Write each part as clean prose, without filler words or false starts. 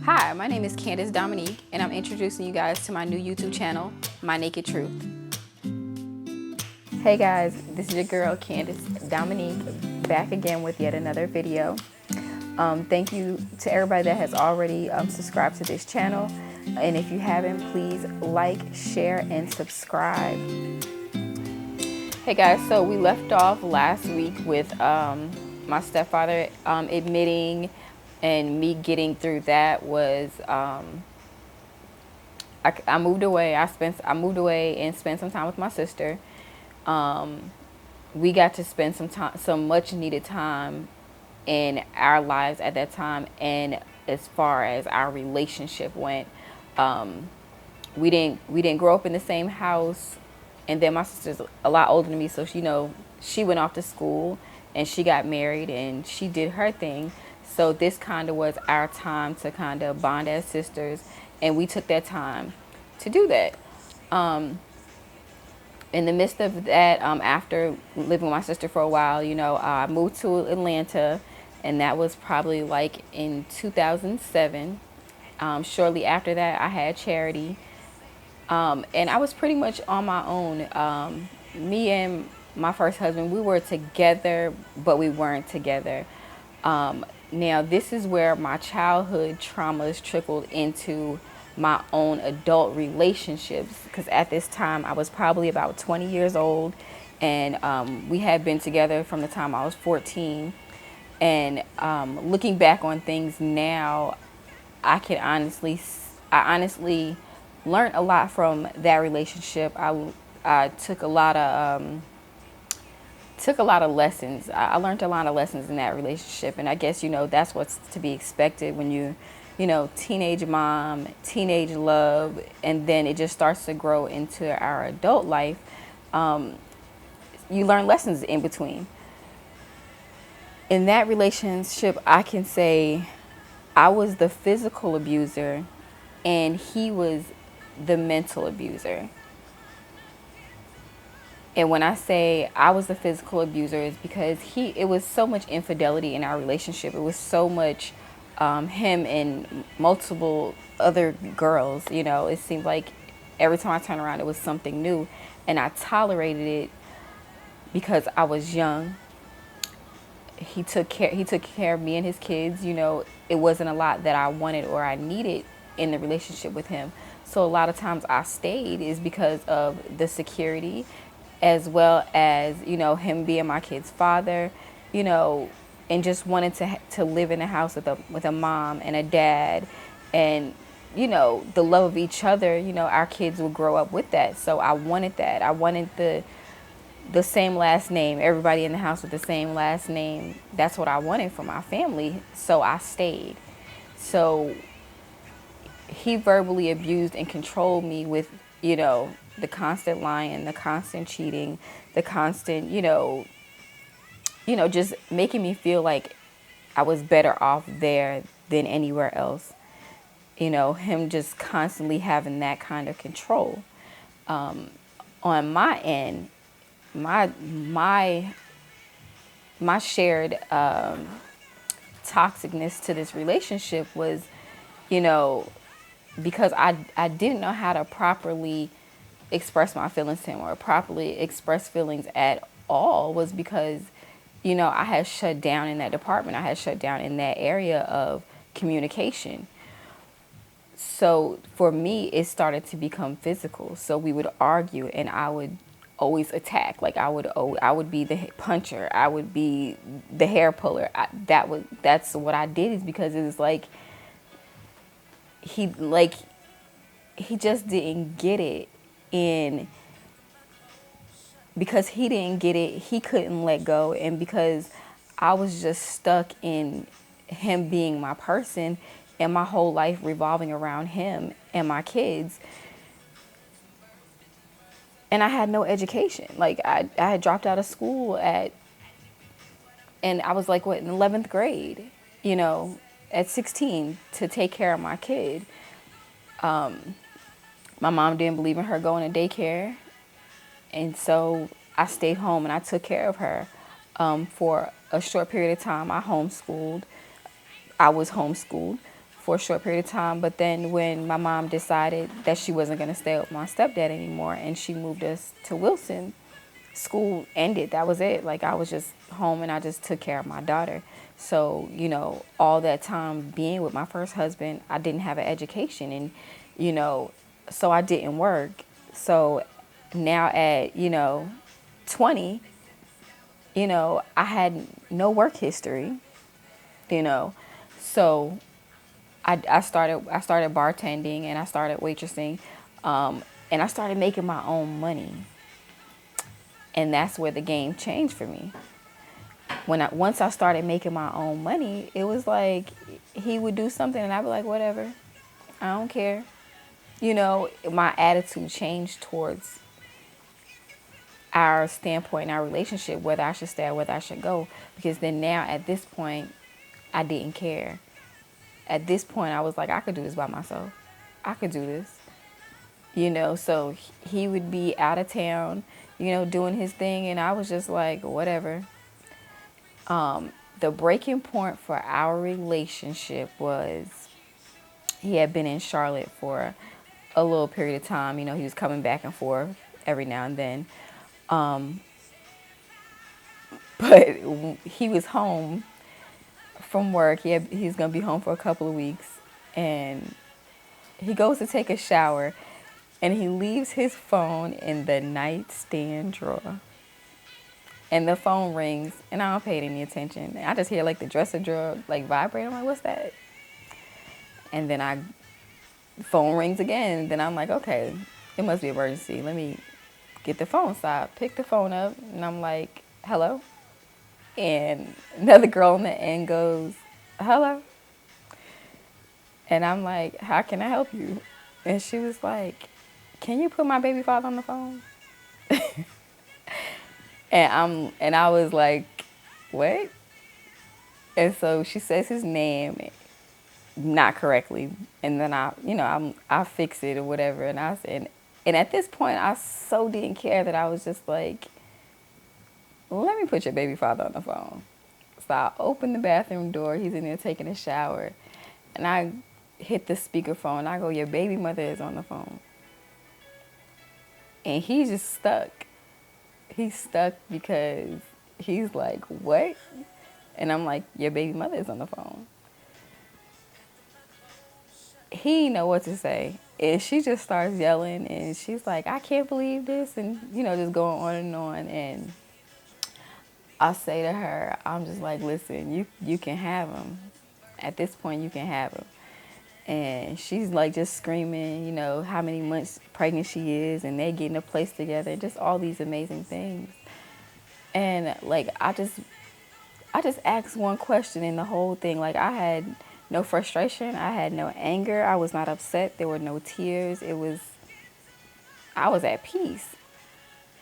Hi, my name is Candace Dominique, and I'm introducing you guys to my new YouTube channel, My Naked Truth. Hey guys, this is your girl Candace Dominique, back again with yet another video. Thank you to everybody that has already subscribed to this channel, and if you haven't, please like, share, and subscribe. Hey guys, so we left off last week with my stepfather admitting, and me getting through that was I moved away. I moved away and spent some time with my sister. We got to spend some much needed time in our lives at that time, and as far as our relationship went, we didn't grow up in the same house. And then my sister's a lot older than me, so she went off to school and she got married and she did her thing. So this kind of was our time to kind of bond as sisters, and we took that time to do that. In the midst of that, after living with my sister for a while, I moved to Atlanta, and that was probably like in 2007. Shortly after that, I had Charity, and I was pretty much on my own. Me and my first husband, we were together, but we weren't together. Now, this is where my childhood traumas trickled into my own adult relationships, because at this time I was probably about 20 years old, and we had been together from the time I was 14. And looking back on things now, I honestly learned a lot from that relationship. I took a lot of lessons. I learned a lot of lessons in that relationship, and I guess that's what's to be expected when teenage mom, teenage love, and then it just starts to grow into our adult life. You learn lessons in between. In that relationship, I can say I was the physical abuser and he was the mental abuser. And when I say I was the physical abuser, it's because it was so much infidelity in our relationship. It was so much him and multiple other girls. It seemed like every time I turned around, it was something new. And I tolerated it because I was young. He took care of me and his kids. It wasn't a lot that I wanted or I needed in the relationship with him. So a lot of times I stayed is because of the security, as well as him being my kid's father, and just wanted to live in a house with a mom and a dad, and the love of each other. Our kids would grow up with that. So I wanted that. I wanted the same last name, everybody in the house with the same last name. That's what I wanted for my family. So I stayed. So he verbally abused and controlled me with the constant lying, the constant cheating, the constant just making me feel like I was better off there than anywhere else. Him just constantly having that kind of control. On my end, my shared toxicness to this relationship was, because I didn't know how to properly express my feelings to him, or properly express feelings at all, was because I had shut down in that department. I had shut down in that area of communication. So for me, it started to become physical. So we would argue, and I would always attack. Like I would be the puncher. I would be the hair puller. That's what I did, is because it was like he just didn't get it. And because he didn't get it, he couldn't let go. And because I was just stuck in him being my person, and my whole life revolving around him and my kids, and I had no education. Like I had dropped out of school and I was like, what, in 11th grade, at 16, to take care of my kid. My mom didn't believe in her going to daycare. And so I stayed home and I took care of her for a short period of time. I was homeschooled for a short period of time. But then when my mom decided that she wasn't going to stay with my stepdad anymore and she moved us to Wilson, school ended. That was it. Like, I was just home and I just took care of my daughter. So, all that time being with my first husband, I didn't have an education, and, so I didn't work. So now at, 20, I had no work history, you know. So I started bartending and I started waitressing, and I started making my own money. And that's where the game changed for me. Once I started making my own money, it was like he would do something and I'd be like, whatever, I don't care. My attitude changed towards our standpoint, our relationship, whether I should stay or whether I should go. Because then now at this point, I didn't care. At this point, I was like, I could do this by myself. I could do this. So he would be out of town, doing his thing. And I was just like, whatever. The breaking point for our relationship was he had been in Charlotte for a little period of time. He was coming back and forth every now and then. But he was home from work. He's going to be home for a couple of weeks. And he goes to take a shower. And he leaves his phone in the nightstand drawer. And the phone rings. And I don't pay any attention. I just hear like the dresser drawer like vibrate. I'm like, what's that? And then phone rings again. And then I'm like, okay, it must be emergency. Let me get the phone. So I pick the phone up. And I'm like, hello? And another girl on the end goes, hello? And I'm like, how can I help you? And she was like, can you put my baby father on the phone? And I was like, what? And so she says his name not correctly. And then I fix it or whatever. And at this point, I so didn't care that I was just like, let me put your baby father on the phone. So I open the bathroom door. He's in there taking a shower. And I hit the speakerphone. I go, your baby mother is on the phone. And he's just stuck. He's stuck because he's like, what? And I'm like, your baby mother is on the phone. He didn't know what to say. And she just starts yelling. And she's like, I can't believe this. And, just going on and on. And I say to her, I'm just like, listen, you can have him. At this point, you can have him. And she's like just screaming, how many months pregnant she is, and they getting a place together, just all these amazing things. And like, I just asked one question in the whole thing. Like, I had no frustration. I had no anger. I was not upset. There were no tears. I was at peace.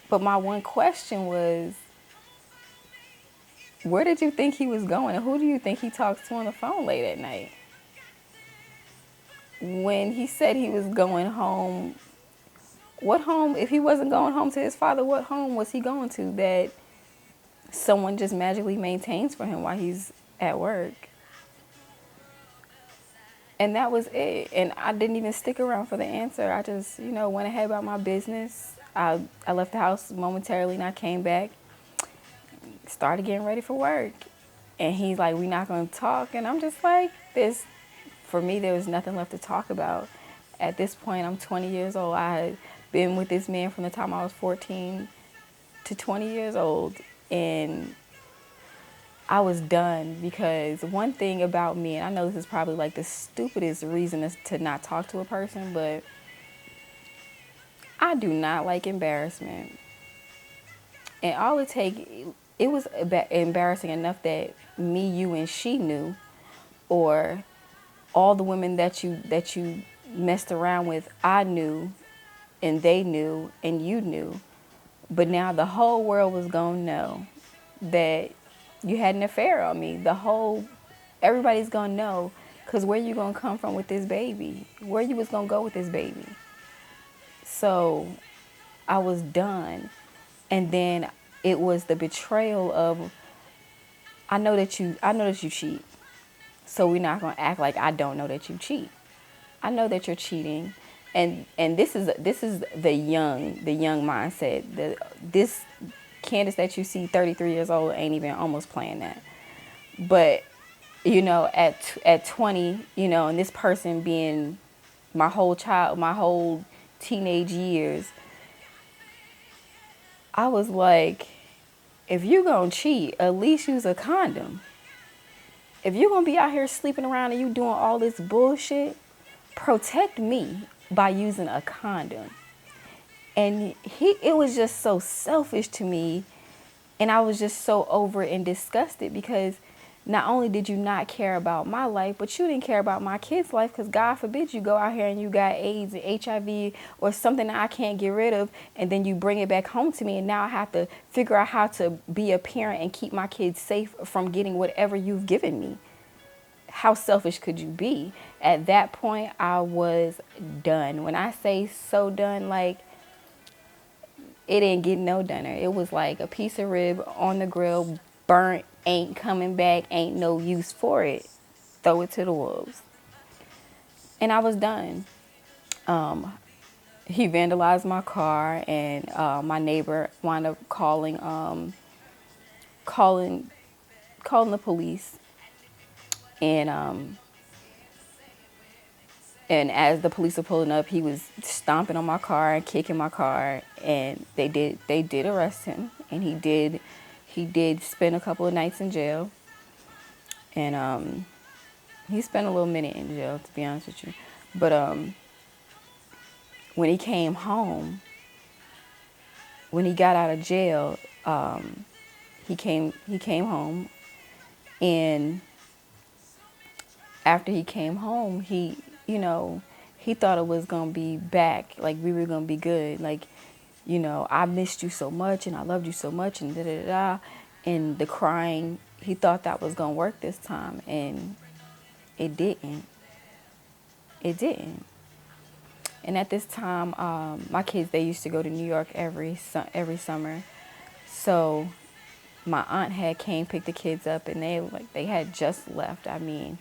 But my one question was, where did you think he was going? And who do you think he talks to on the phone late at night? When he said he was going home, what home, if he wasn't going home to his father, what home was he going to that someone just magically maintains for him while he's at work? And that was it. And I didn't even stick around for the answer. I just, went ahead about my business. I left the house momentarily and I came back, started getting ready for work. And he's like, we're not going to talk. And I'm just like, for me, there was nothing left to talk about. At this point, I'm 20 years old. I had been with this man from the time I was 14 to 20 years old. And I was done, because one thing about me, and I know this is probably like the stupidest reason to not talk to a person, but I do not like embarrassment. And all it was embarrassing enough that me, you, and she knew, or all the women that you messed around with, I knew, and they knew, and you knew. But now the whole world was gonna know that you had an affair on me. Everybody's gonna know, because where you gonna come from with this baby? Where you was gonna go with this baby? So I was done. And then it was the betrayal of, I know that you cheat. So we're not gonna act like I don't know that you cheat. I know that you're cheating, and this is the young mindset. This Candace that you see 33 years old ain't even almost playing that. But at 20, and this person being my whole teenage years, I was like, if you gonna cheat, at least use a condom. If you're gonna be out here sleeping around and you doing all this bullshit, protect me by using a condom. And it was just so selfish to me, and I was just so over it and disgusted, because not only did you not care about my life, but you didn't care about my kid's life, because God forbid you go out here and you got AIDS and HIV or something that I can't get rid of, and then you bring it back home to me, and now I have to figure out how to be a parent and keep my kids safe from getting whatever you've given me. How selfish could you be? At that point, I was done. When I say so done, like, it didn't get no doner. It was like a piece of rib on the grill, burnt, ain't coming back, ain't no use for it. Throw it to the wolves. And I was done. He vandalized my car, and my neighbor wound up calling the police. And as the police were pulling up, he was stomping on my car and kicking my car, and they did arrest him, and he did spend a couple of nights in jail, and he spent a little minute in jail, to be honest with you. But when he came home, when he got out of jail, he came home, and after he came home, he thought it was gonna be back, like we were gonna be good, like, I missed you so much and I loved you so much and da da da da, and the crying, he thought that was gonna work this time, and it didn't. It didn't. And at this time, my kids, they used to go to New York every summer, so my aunt had came pick the kids up, and they had just left. I mean,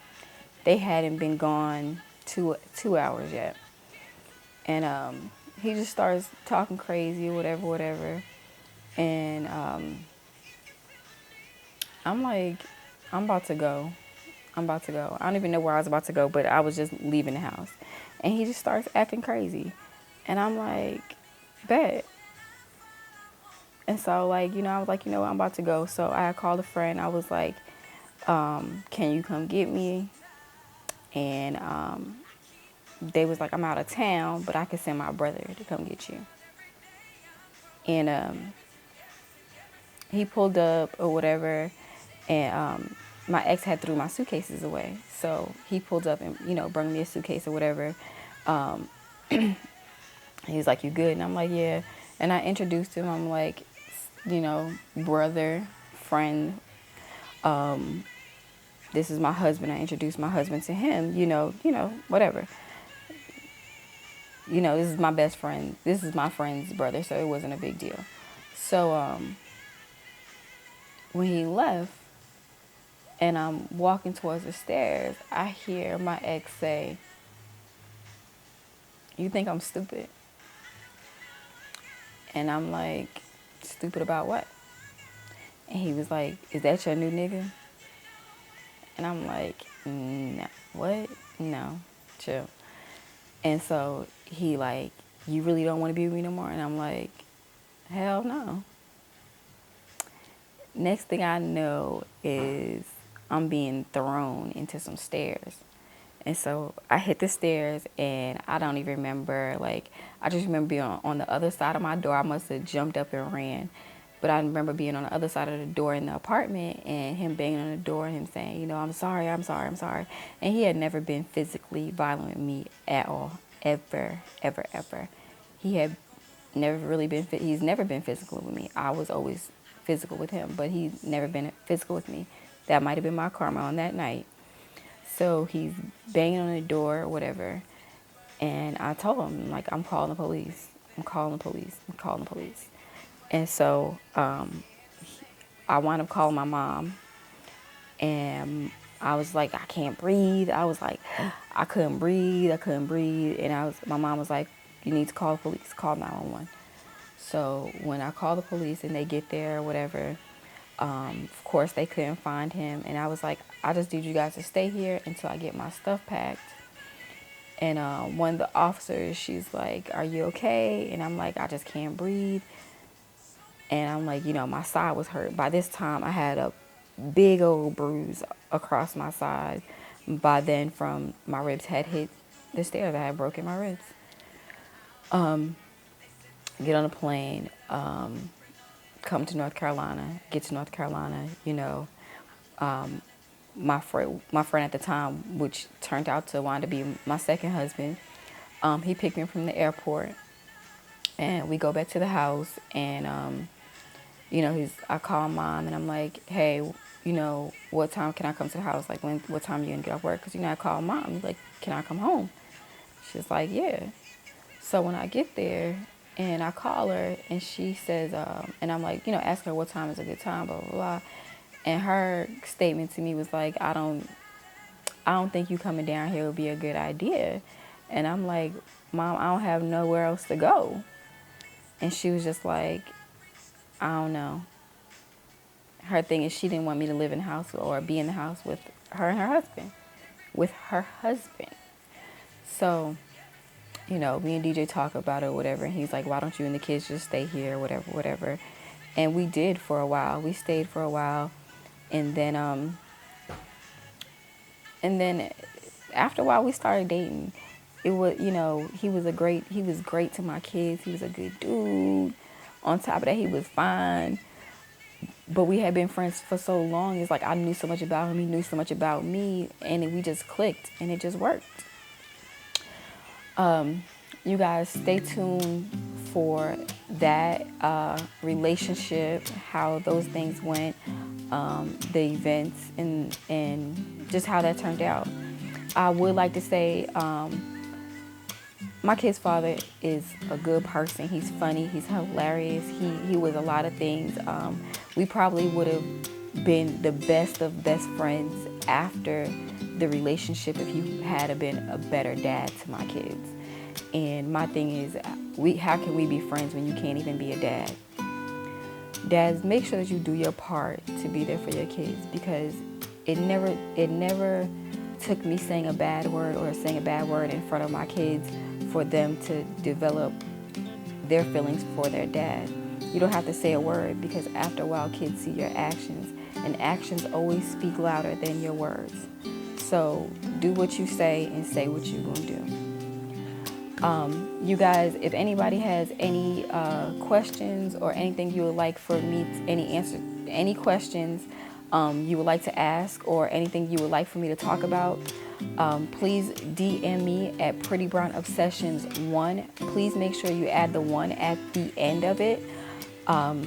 they hadn't been gone 2 hours yet, and he just starts talking crazy, whatever, and I'm like, I'm about to go. I'm about to go. I don't even know where I was about to go, but I was just leaving the house, and he just starts acting crazy, and I'm like, bet. And so, like, I was like, I'm about to go. So I called a friend. I was like, can you come get me? And they was like, I'm out of town, but I can send my brother to come get you. And he pulled up or whatever, and my ex had threw my suitcases away. So he pulled up and, brought me a suitcase or whatever. He was like, you good? And I'm like, yeah. And I introduced him. I'm like, brother, friend, this is my husband. I introduced my husband to him, whatever. This is my best friend. This is my friend's brother, so it wasn't a big deal. So when he left and I'm walking towards the stairs, I hear my ex say, you think I'm stupid? And I'm like, stupid about what? And he was like, is that your new nigga? And I'm like, no. What? No. Chill. And so he like, you really don't want to be with me no more? And I'm like, hell no. Next thing I know is I'm being thrown into some stairs. And so I hit the stairs, and I don't even remember, like, I just remember being on the other side of my door. I must have jumped up and ran. But I remember being on the other side of the door in the apartment, and him banging on the door and him saying, I'm sorry. And he had never been physically violent with me at all, ever. He had he's never been physical with me. I was always physical with him, but he's never been physical with me. That might have been my karma on that night. So he's banging on the door or whatever. And I told him, like, I'm calling the police. And so I wound up calling my mom. And I was like, I can't breathe. I was like, I couldn't breathe. And my mom was like, you need to call the police, call 911. So when I call the police and they get there or whatever, of course they couldn't find him. And I was like, I just need you guys to stay here until I get my stuff packed. And one of the officers, she's like, are you okay? And I'm like, I just can't breathe. And I'm like, my side was hurt. By this time, I had a big old bruise across my side. By then, from my ribs had hit the stairs, I had broken my ribs. Get on a plane, come to North Carolina, get to North Carolina, my friend at the time, which turned out to wind up being my second husband, he picked me up from the airport, and we go back to the house, and I call mom, and I'm like, hey, what time can I come to the house? Like, what time are you gonna get off work? Because I call mom, like, can I come home? She's like, yeah. So when I get there and I call her, and she says, and I'm like, ask her what time is a good time, blah blah blah. And her statement to me was like, I don't think you coming down here would be a good idea. And I'm like, Mom, I don't have nowhere else to go. And she was just like, I don't know. Her thing is, she didn't want me to live in the house or be in the house with her and her husband. So, me and DJ talk about it or whatever. And he's like, why don't you and the kids just stay here, whatever. And we did for a while. We stayed for a while. And then after a while, we started dating. It was, he was great to my kids. He was a good dude. On top of that, he was fine. But we had been friends for so long. It's like I knew so much about him. He knew so much about me. And we just clicked. And it just worked. You guys stay tuned for that relationship, how those things went, the events, and just how that turned out. I would like to say my kid's father is a good person. He's funny. He's hilarious. He was a lot of things. We probably would have been the best of best friends after the relationship if you had been a better dad to my kids. And my thing is, how can we be friends when you can't even be a dad? Dads, make sure that you do your part to be there for your kids, because it never took me saying a bad word or saying a bad word in front of my kids for them to develop their feelings for their dad. You don't have to say a word, because after a while, kids see your actions, and actions always speak louder than your words. So do what you say and say what you're going to do. You guys, if anybody has any questions or anything you would like for me, any questions you would like to ask, or anything you would like for me to talk about, please DM me at Pretty Brown Obsessions 1. Please make sure you add the 1 at the end of it. I'm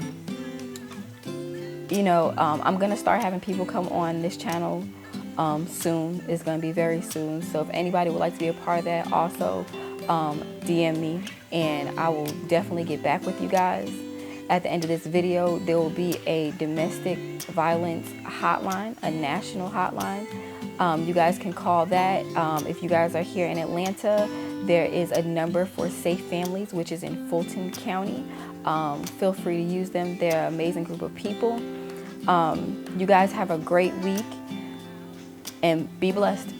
going to start having people come on this channel soon. It's going to be very soon. So if anybody would like to be a part of that, also DM me, and I will definitely get back with you guys. At the end of this video, there will be a domestic violence hotline, a national hotline. You guys can call that. If you guys are here in Atlanta, there is a number for Safe Families, which is in Fulton County. Feel free to use them. They're an amazing group of people. You guys have a great week, and be blessed.